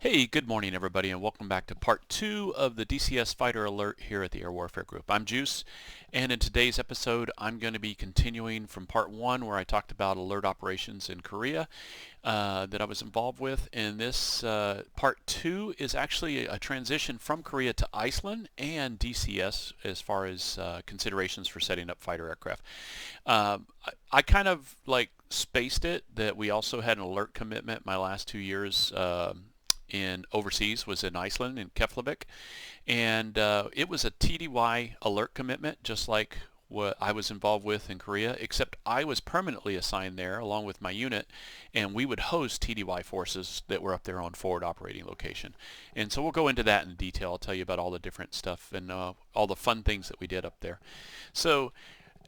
Hey, good morning everybody, and welcome back to part 2 of the DCS Fighter Alert here at the Air Warfare Group. I'm Juice, and in today's episode I'm going to be continuing from part 1 where I talked about alert operations in Korea that I was involved with. And this part 2 is actually a transition from Korea to Iceland and DCS as far as considerations for setting up fighter aircraft. I kind of like spaced it that we also had an alert commitment my last 2 years in overseas was in Iceland, in Keflavik, and it was a TDY alert commitment, just like what I was involved with in Korea, except I was permanently assigned there along with my unit, and we would host TDY forces that were up there on forward operating location. And so we'll go into that in detail. I'll tell you about all the different stuff and all the fun things that we did up there. So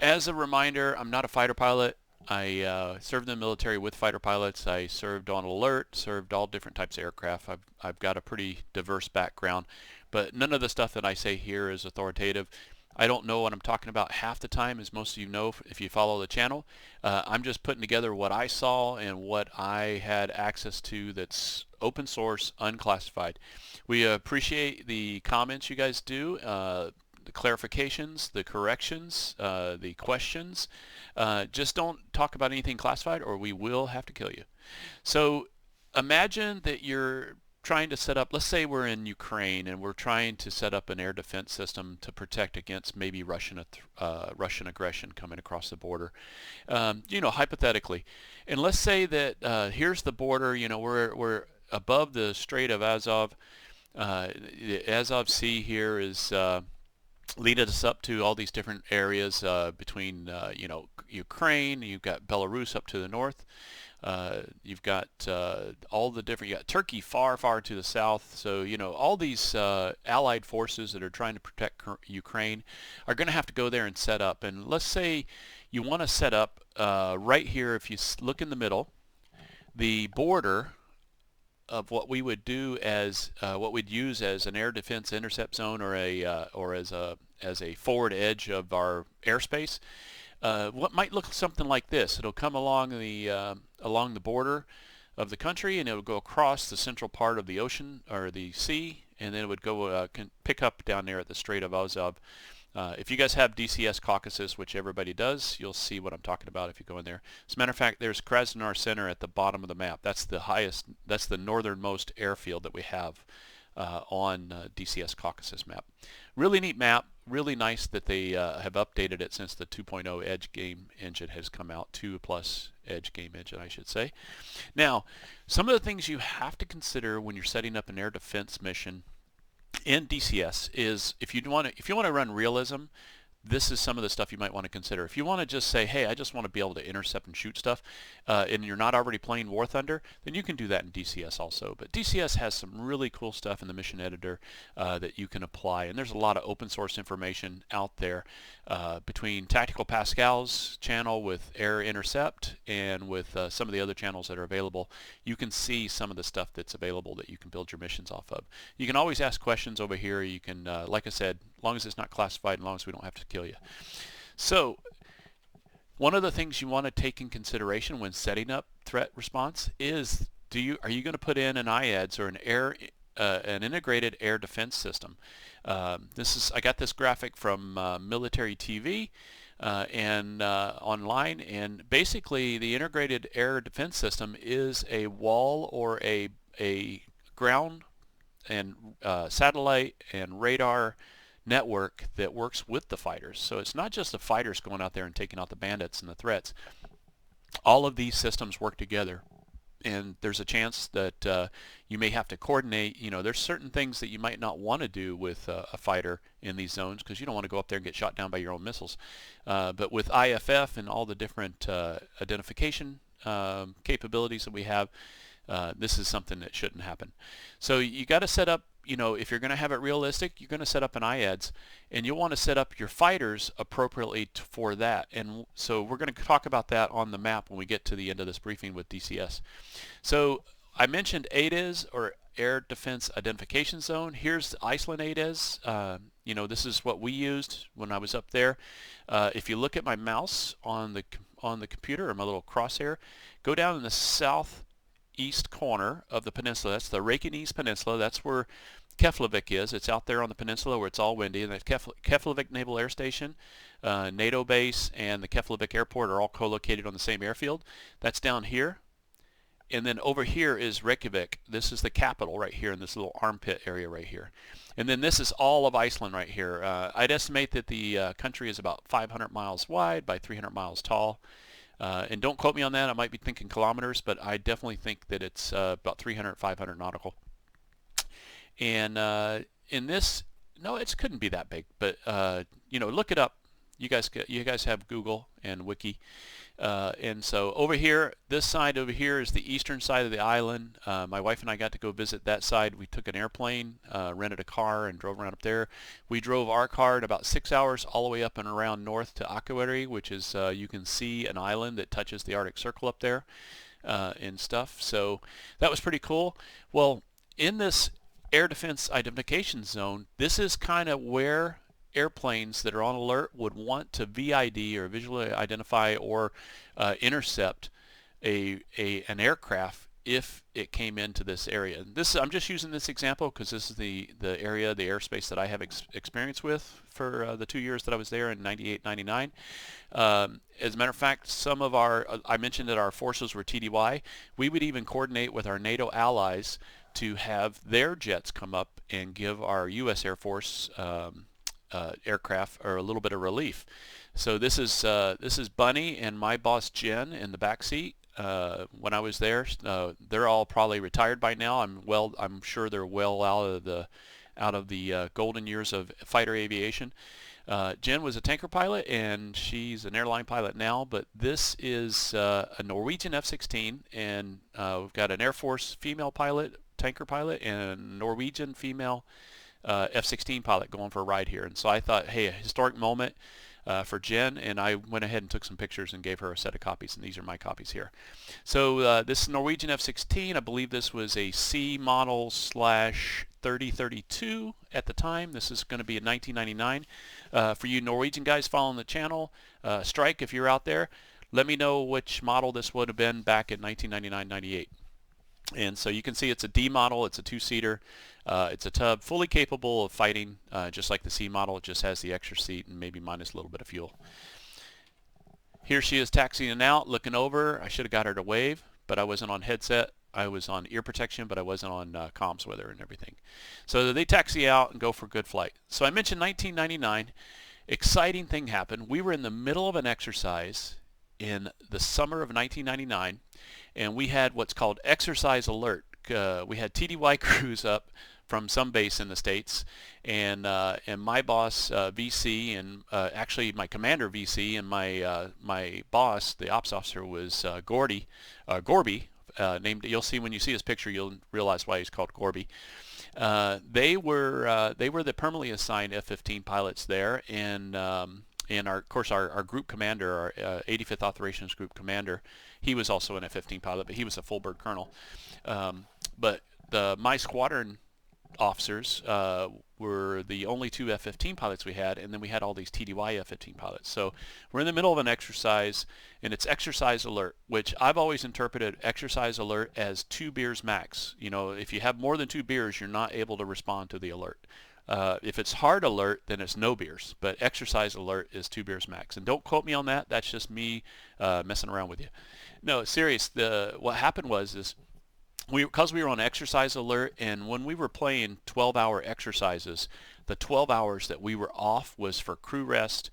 as a reminder, I'm not a fighter pilot. I served in the military with fighter pilots. I served on alert, served all different types of aircraft. I've got a pretty diverse background, but none of the stuff that I say here is authoritative. I don't know what I'm talking about half the time, as most of you know if you follow the channel. I'm just putting together what I saw and what I had access to that's open source, unclassified. We appreciate the comments you guys do, the clarifications, the corrections, the questions. Just don't talk about anything classified or we will have to kill you. So imagine that you're trying to set up, let's say we're in Ukraine and we're trying to set up an air defense system to protect against maybe Russian aggression coming across the border. Hypothetically. And let's say that here's the border, we're above the Strait of Azov. The Azov Sea here is leading us up to all these different areas between Ukraine. You've got Belarus up to the north. You've got all the different. You got Turkey far to the south. So all these allied forces that are trying to protect Ukraine are going to have to go there and set up. And let's say you want to set up right here. If you look in the middle, the border of what we would do as what we'd use as an air defense intercept zone or as a forward edge of our airspace. What might look something like this. It'll come along the border of the country, and it would go across the central part of the ocean or the sea, and then it would go pick up down there at the Strait of Azov. If you guys have DCS Caucasus, which everybody does, you'll see what I'm talking about if you go in there. As a matter of fact, there's Krasnodar Center at the bottom of the map. That's the highest, that's the northernmost airfield that we have on DCS Caucasus map. Really neat map. Really nice that they have updated it since the 2.0 Edge game engine has come out. 2+ Edge game engine, I should say. Now, some of the things you have to consider when you're setting up an air defense mission in DCS is if you want to run realism, this is some of the stuff you might want to consider. If you want to just say, hey, I just want to be able to intercept and shoot stuff, and you're not already playing War Thunder, then you can do that in DCS also. But DCS has some really cool stuff in the mission editor that you can apply, and there's a lot of open source information out there between Tactical Pascal's channel with Air Intercept and with some of the other channels that are available. You can see some of the stuff that's available that you can build your missions off of. You can always ask questions over here. You can, like I said, as long as it's not classified, as long as we don't have to kill you. So one of the things you want to take in consideration when setting up threat response is are you going to put in an IADS or an integrated air defense system? I got this graphic from Military TV and online, and basically the integrated air defense system is a wall or a ground and satellite and radar network that works with the fighters. So it's not just the fighters going out there and taking out the bandits and the threats. All of these systems work together, and there's a chance that you may have to coordinate. There's certain things that you might not want to do with a fighter in these zones because you don't want to go up there and get shot down by your own missiles. But with IFF and all the different identification capabilities that we have, this is something that shouldn't happen. So you got to set up, if you're going to have it realistic, you're going to set up an IADS, and you'll want to set up your fighters appropriately for that. And so we're going to talk about that on the map when we get to the end of this briefing with DCS. So I mentioned ADIZ, or Air Defense Identification Zone. Here's the Iceland ADIZ. This is what we used when I was up there. If you look at my mouse on the computer, or my little crosshair, go down in the south northeast corner of the peninsula. That's the Reykjanes Peninsula. That's where Keflavik is. It's out there on the peninsula where it's all windy. And the Keflavik Naval Air Station, NATO base, and the Keflavik Airport are all co-located on the same airfield. That's down here. And then over here is Reykjavik. This is the capital right here in this little armpit area right here. And then this is all of Iceland right here. I'd estimate that the country is about 500 miles wide by 300 miles tall. And don't quote me on that. I might be thinking kilometers, but I definitely think that it's about 300, 500 nautical. And in this, no, it couldn't be that big. But you know, look it up. You guys have Google and Wiki. And so over here, this side over here is the eastern side of the island. My wife and I got to go visit that side. We took an airplane, rented a car, and drove around up there. We drove our car in about 6 hours all the way up and around north to Akureyri, which is, you can see an island that touches the Arctic Circle up there and stuff. So that was pretty cool. Well, in this air defense identification zone, this is kind of where airplanes that are on alert would want to VID or visually identify or intercept an aircraft if it came into this area. I'm just using this example because this is the area, the airspace that I have experience with for the 2 years that I was there in 98, 99. As a matter of fact, some of our, I mentioned that our forces were TDY. We would even coordinate with our NATO allies to have their jets come up and give our U.S. Air Force aircraft or a little bit of relief. So this is Bunny and my boss Jen in the back seat. When I was there, they're all probably retired by now. I'm sure they're well out of the golden years of fighter aviation. Jen was a tanker pilot and she's an airline pilot now, but this is a Norwegian F-16, and we've got an Air Force female pilot, tanker pilot, and a Norwegian female F-16 pilot going for a ride here. And so I thought, hey, a historic moment for Jen, and I went ahead and took some pictures and gave her a set of copies, and these are my copies here. So this Norwegian F-16, I believe this was a C model / 3032 at the time. This is going to be in 1999. For you Norwegian guys following the channel, strike if you're out there. Let me know which model this would have been back in 1999-98. And so you can see it's a D model, it's a two-seater, it's a tub, fully capable of fighting, just like the C model. It just has the extra seat and maybe minus a little bit of fuel. Here she is taxiing out, looking over. I should have got her to wave, but I wasn't on headset. I was on ear protection, but I wasn't on comms with her and everything. So they taxi out and go for good flight. So I mentioned 1999. Exciting thing happened. We were in the middle of an exercise in the summer of 1999, and we had what's called exercise alert. We had TDY crews up from some base in the States, and my boss VC, and actually my commander VC, and my boss, the ops officer, was Gorby. Named, you'll see when you see his picture, you'll realize why he's called Gorby. They were the permanently assigned F-15 pilots there, and of course our group commander, our 85th Operations Group commander, he was also an F-15 pilot, but he was a full bird colonel. But my squadron officers were the only two F-15 pilots we had, and then we had all these TDY F-15 pilots. So we're in the middle of an exercise, and it's exercise alert, which I've always interpreted exercise alert as 2 beers max. You know, if you have more than 2 beers, you're not able to respond to the alert. If it's hard alert, then it's no beers, but exercise alert is 2 beers max. And don't quote me on that. That's just me messing around with you. No, serious. What happened was because we were on exercise alert, and when we were playing 12-hour exercises, the 12 hours that we were off was for crew rest,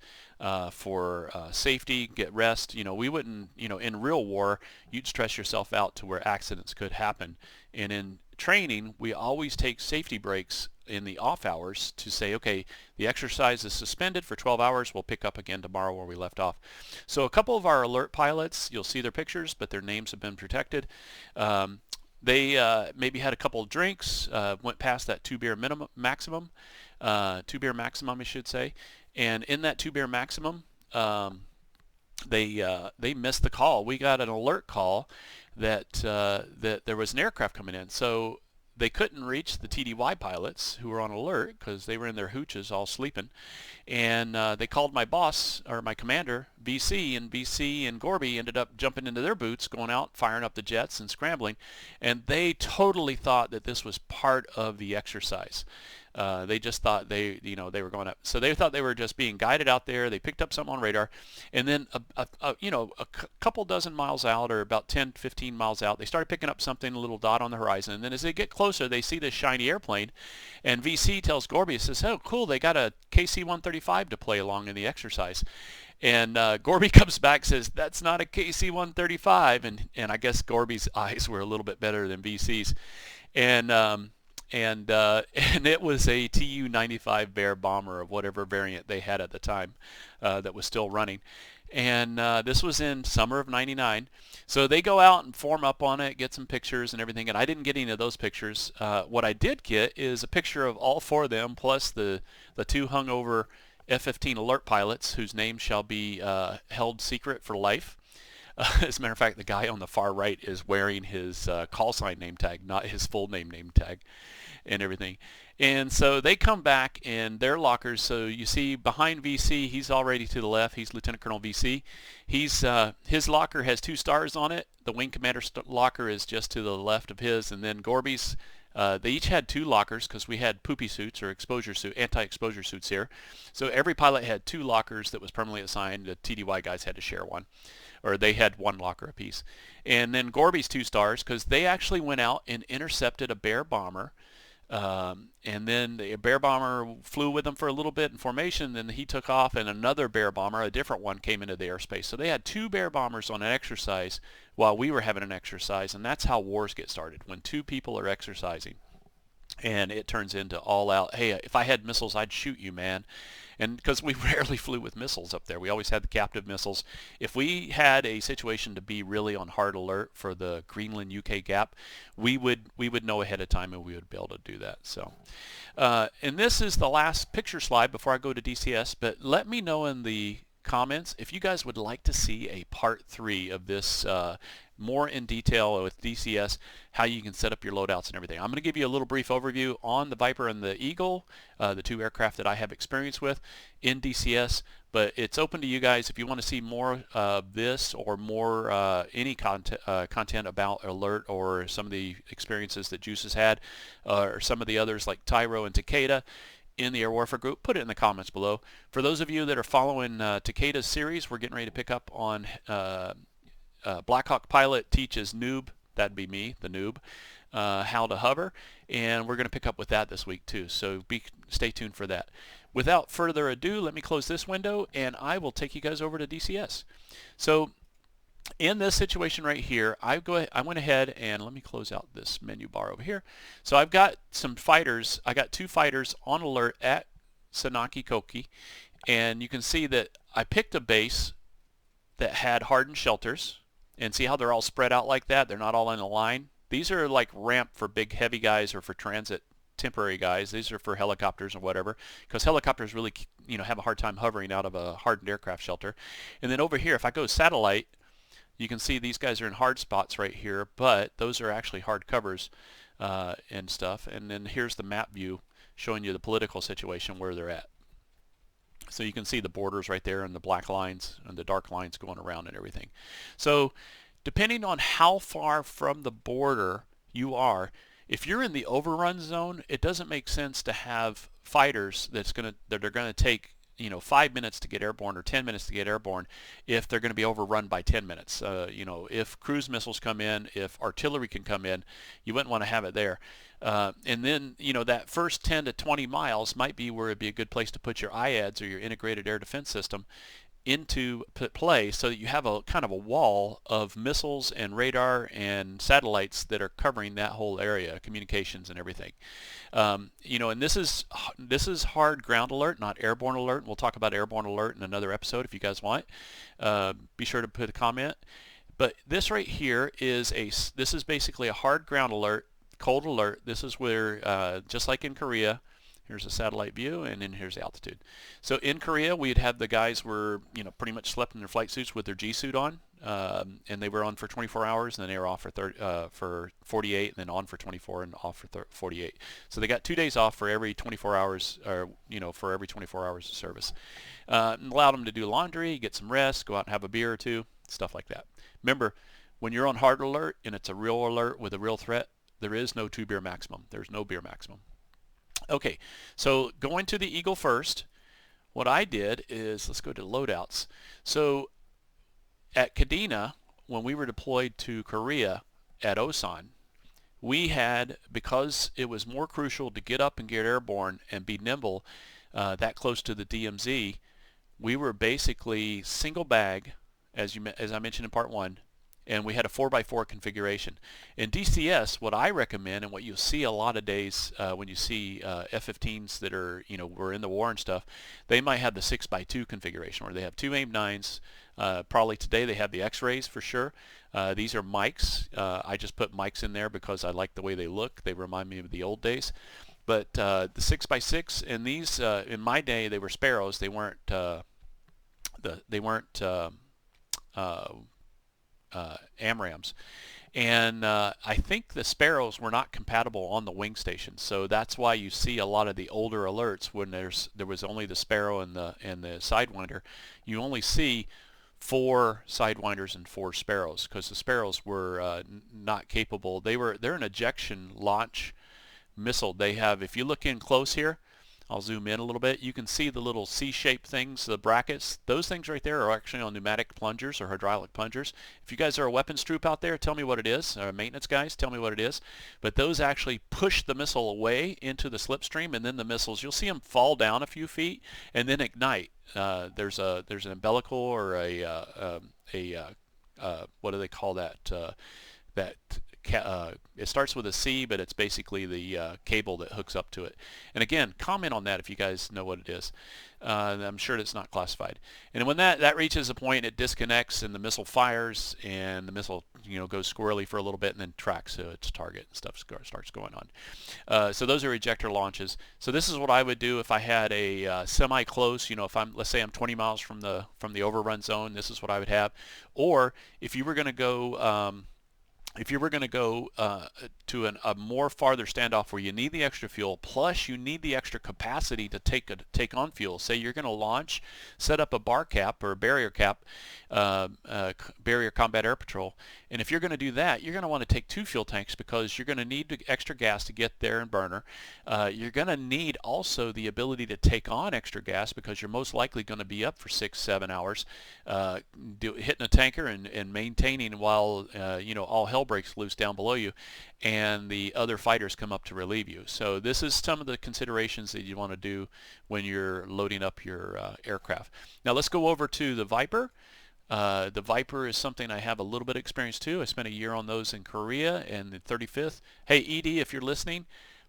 for safety, get rest. You know, we wouldn't, you know, in real war, you'd stress yourself out to where accidents could happen. And in training, we always take safety breaks in the off hours to say, okay, the exercise is suspended for 12 hours. We'll pick up again tomorrow where we left off. So a couple of our alert pilots, you'll see their pictures, but their names have been protected. They maybe had a couple of drinks, went past that 2 beer maximum, 2 beer maximum, I should say. And in that 2 beer maximum, they missed the call. We got an alert call that there was an aircraft coming in. So they couldn't reach the TDY pilots who were on alert because they were in their hooches all sleeping. And they called my boss, or my commander, BC, and BC and Gorby ended up jumping into their boots, going out, firing up the jets and scrambling. And they totally thought that this was part of the exercise. They just thought they were going up. So they thought they were just being guided out there. They picked up something on radar, and then a couple dozen miles out, or about 10, 15 miles out, they started picking up something, a little dot on the horizon. And then as they get closer, they see this shiny airplane, and VC tells Gorby, says, "Oh, cool, they got a KC-135 to play along in the exercise." And Gorby comes back, says, "That's not a KC-135," and I guess Gorby's eyes were a little bit better than VC's, and it was a Tu-95 Bear bomber of whatever variant they had at the time that was still running. And this was in summer of '99. So they go out and form up on it, get some pictures and everything, and I didn't get any of those pictures. What I did get is a picture of all four of them, plus the two hungover F-15 alert pilots whose names shall be held secret for life. As a matter of fact, the guy on the far right is wearing his call sign name tag, not his full name tag and everything. And so they come back in their lockers. So you see behind VC, he's already to the left. He's Lieutenant Colonel VC. His locker has 2 stars on it. The wing commander locker is just to the left of his. And then Gorby's, they each had 2 lockers because we had poopy suits or anti-exposure suits here. So every pilot had 2 lockers that was permanently assigned. The TDY guys had to share one, or they had 1 locker apiece. And then Gorby's 2 stars because they actually went out and intercepted a Bear bomber. And then the Bear bomber flew with them for a little bit in formation, then he took off, and another Bear bomber, a different one, came into the airspace. So they had 2 Bear bombers on an exercise while we were having an exercise, and that's how wars get started, when 2 people are exercising. And it turns into all out, hey, if I had missiles, I'd shoot you, man. And because we rarely flew with missiles up there. We always had the captive missiles. If we had a situation to be really on hard alert for the Greenland-UK gap, we would know ahead of time, and we would be able to do that. So, and this is the last picture slide before I go to DCS, but let me know in the comments if you guys would like to see a part 3 of this more in detail with DCS, how you can set up your loadouts and everything. I'm going to give you a little brief overview on the Viper and the Eagle, the 2 aircraft that I have experience with in DCS, but it's open to you guys if you want to see more of this or more any content about Alert or some of the experiences that Juice has had, or some of the others like Tyro and Takeda in the Air Warfare group. Put it in the comments below. For those of you that are following Takeda's series, we're getting ready to pick up on Blackhawk Pilot teaches noob, that'd be me, the noob, how to hover, and we're going to pick up with that this week too, so stay tuned for that. Without further ado, let me close this window and I will take you guys over to DCS. So in this situation right here, I went ahead and let me close out this menu bar over here. So I've got some fighters. I got 2 fighters on alert at Sanaki Koki, and you can see that I picked a base that had hardened shelters, and see how they're all spread out like that? They're not all in a line. These are like ramp for big heavy guys or for transit temporary guys. These are for helicopters or whatever, because helicopters really have a hard time hovering out of a hardened aircraft shelter. And then over here, if I go satellite, you can see these guys are in hard spots right here, but those are actually hard covers and stuff. And then here's the map view showing you the political situation where they're at. So you can see the borders right there and the black lines and the dark lines going around and everything. So depending on how far from the border you are, if you're in the overrun zone, it doesn't make sense to have fighters that are going to take 5 minutes to get airborne or 10 minutes to get airborne if they're going to be overrun by 10 minutes. If cruise missiles come in, if artillery can come in, you wouldn't want to have it there. And then, that first 10 to 20 miles might be where it'd be a good place to put your IADS or your integrated air defense system into play, so that you have a kind of a wall of missiles and radar and satellites that are covering that whole area, communications and everything. And this is hard ground alert, not airborne alert. And we'll talk about airborne alert in another episode if you guys want. Be sure to put a comment. But this right here is basically a hard ground alert, cold alert. This is where, just like in Korea, here's a satellite view, and then here's the altitude. So in Korea, we'd have the guys were, pretty much slept in their flight suits with their G suit on, and they were on for 24 hours, and then they were off for 48, and then on for 24 and off for 48. So they got 2 days off for every 24 hours, or for every 24 hours of service. And allowed them to do laundry, get some rest, go out and have a beer or two, stuff like that. Remember, when you're on hard alert and it's a real alert with a real threat, there is no 2 beer maximum. There's no beer maximum. Okay, so going to the Eagle first, what I did is, let's go to Loadouts. So at Kadena, when we were deployed to Korea at Osan, we had, because it was more crucial to get up and get airborne and be nimble that close to the DMZ, we were basically single bag, as I mentioned in part 1, and we had a 4x4 configuration. In DCS, what I recommend, and what you'll see a lot of days when you see F-15s that are, were in the war and stuff, they might have the 6x2 configuration, where they have 2 AIM-9s. Probably today they have the X-rays for sure. These are mics. I just put mics in there because I like the way they look. They remind me of the old days. But the 6x6, and these in my day they were Sparrows. They weren't AMRAMs. And I think the Sparrows were not compatible on the wing stations, so that's why you see a lot of the older alerts when there was only the Sparrow and the Sidewinder. You only see 4 Sidewinders and 4 Sparrows, because the Sparrows were not capable. They're an ejection launch missile. They have, if you look in close here, I'll zoom in a little bit, you can see the little C-shaped things, the brackets. Those things right there are actually on pneumatic plungers or hydraulic plungers. If you guys are a weapons troop out there, tell me what it is. Or maintenance guys, tell me what it is. But those actually push the missile away into the slipstream, and then the missiles, you'll see them fall down a few feet and then ignite. There's an umbilical or what do they call that? It starts with a C, but it's basically the cable that hooks up to it. And again, comment on that if you guys know what it is. I'm sure it's not classified. And when that reaches a point, it disconnects and the missile fires, and the missile goes squirrely for a little bit and then tracks to its target and stuff starts going on. So those are ejector launches. So this is what I would do if I had a semi-close, if let's say I'm 20 miles from the overrun zone, this is what I would have. Or if you were going to go to a more farther standoff where you need the extra fuel, plus you need the extra capacity to take on fuel. Say you're going to launch, set up a bar cap or a barrier cap, barrier combat air patrol, and if you're going to do that, you're going to want to take 2 fuel tanks, because you're going to need extra gas to get there and burner. You're going to need also the ability to take on extra gas, because you're most likely going to be up for 6-7 hours hitting a tanker and maintaining while all hell breaks loose down below you, and the other fighters come up to relieve you. So this is some of the considerations that you want to do when you're loading up your aircraft. Now let's go over to the Viper. The Viper is something I have a little bit of experience too. I spent a year on those in Korea and the 35th. Hey Edie, if you're listening,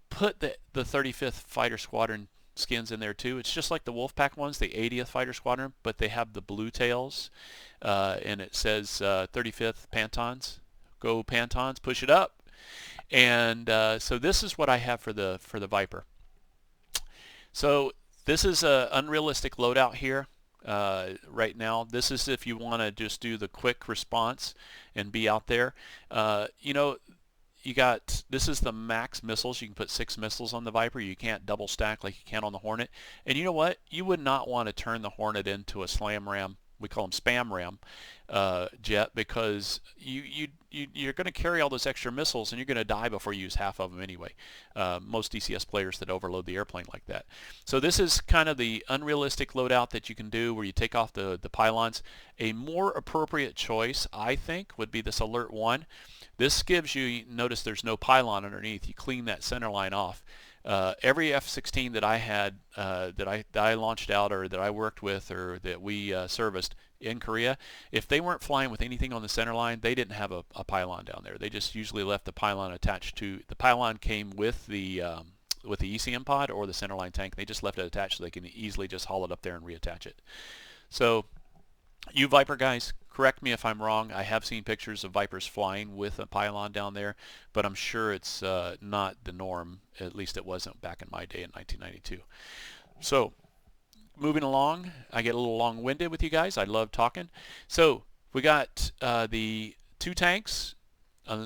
put the 35th Fighter Squadron skins in there too. It's just like the Wolfpack ones, the 80th Fighter Squadron, but they have the blue tails, and it says 35th Pantons. Go Pantons, push it up. And so this is what I have for the Viper. So this is an unrealistic loadout here right now. This is if you want to just do the quick response and be out there. This is the max missiles. You can put 6 missiles on the Viper. You can't double stack like you can on the Hornet. And you know what? You would not want to turn the Hornet into a slam ram. We call them spam ram jet, because you're going to carry all those extra missiles and you're going to die before you use half of them anyway. Most DCS players that overload the airplane like that. So this is kind of the unrealistic loadout that you can do, where you take off the pylons. A more appropriate choice, I think, would be this Alert 1. This gives you, notice there's no pylon underneath. You clean that center line off. Every F-16 that I had, that I launched out, or that I worked with, or that we serviced in Korea, if they weren't flying with anything on the center line, they didn't have a pylon down there. They just usually left the pylon attached to, the pylon came with the ECM pod or the center line tank. They just left it attached so they can easily just haul it up there and reattach it. So you Viper guys, correct me if I'm wrong. I have seen pictures of Vipers flying with a pylon down there, but I'm sure it's not the norm. At least it wasn't back in my day in 1992. So moving along, I get a little long-winded with you guys. I love talking. So We got the two tanks.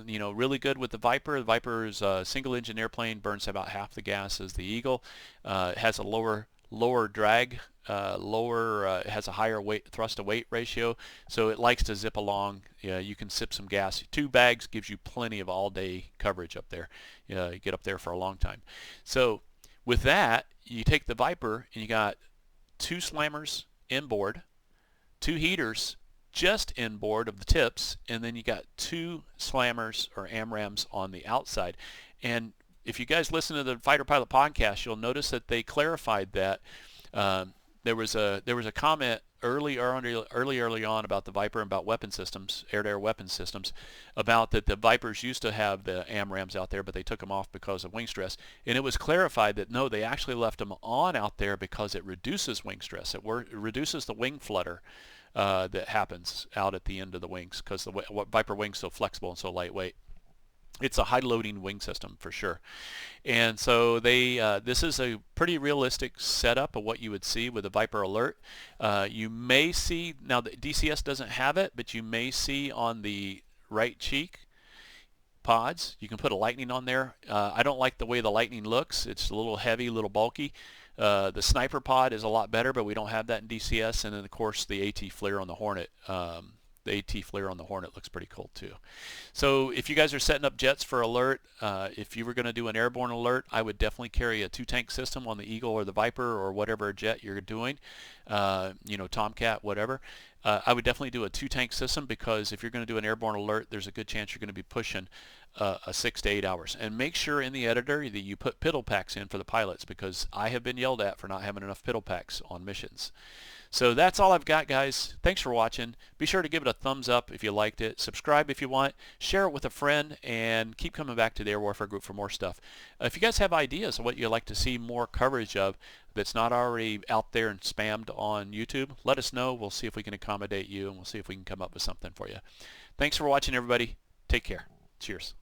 You know, really good with the Viper. The Viper is a single-engine airplane, burns about half the gas as the Eagle. It has a lower drag, it has a higher weight thrust to weight ratio, so it likes to zip along. You can sip some gas. 2 bags gives you plenty of all-day coverage up there. You get up there for a long time. So with that, you take the Viper and you got 2 slammers inboard, 2 heaters just inboard of the tips, and then you got 2 slammers or AMRAMs on the outside. And if you guys listen to the Fighter Pilot podcast, you'll notice that they clarified that there was a comment early on about the Viper and about weapon systems, air-to-air weapon systems, about that the Vipers used to have the AMRAMs out there, but they took them off because of wing stress. And it was clarified that no, they actually left them on out there because it reduces wing stress. It reduces the wing flutter that happens out at the end of the wings, because the Viper wing's so flexible and so lightweight. It's a high-loading wing system for sure. And so this is a pretty realistic setup of what you would see with a Viper Alert. You may see, now the DCS doesn't have it, but you may see on the right cheek pods, you can put a Lightning on there. I don't like the way the Lightning looks. It's a little heavy, a little bulky. The Sniper pod is a lot better, but we don't have that in DCS. And then of course the AT flare on the Hornet. The AT flare on the Hornet looks pretty cool too. So if you guys are setting up jets for alert, if you were going to do an airborne alert, I would definitely carry a 2-tank system on the Eagle or the Viper or whatever jet you're doing, you know, Tomcat, whatever. I would definitely do a 2-tank system, because if you're going to do an airborne alert, there's a good chance you're going to be pushing 6 to 8 hours. And make sure in the editor that you put piddle packs in for the pilots, because I have been yelled at for not having enough piddle packs on missions. So that's all I've got, guys. Thanks for watching. Be sure to give it a thumbs up if you liked it. Subscribe if you want. Share it with a friend, and keep coming back to the Air Warfare Group for more stuff. If you guys have ideas of what you'd like to see more coverage of that's not already out there and spammed on YouTube, let us know. We'll see if we can accommodate you, and we'll see if we can come up with something for you. Thanks for watching, everybody. Take care. Cheers.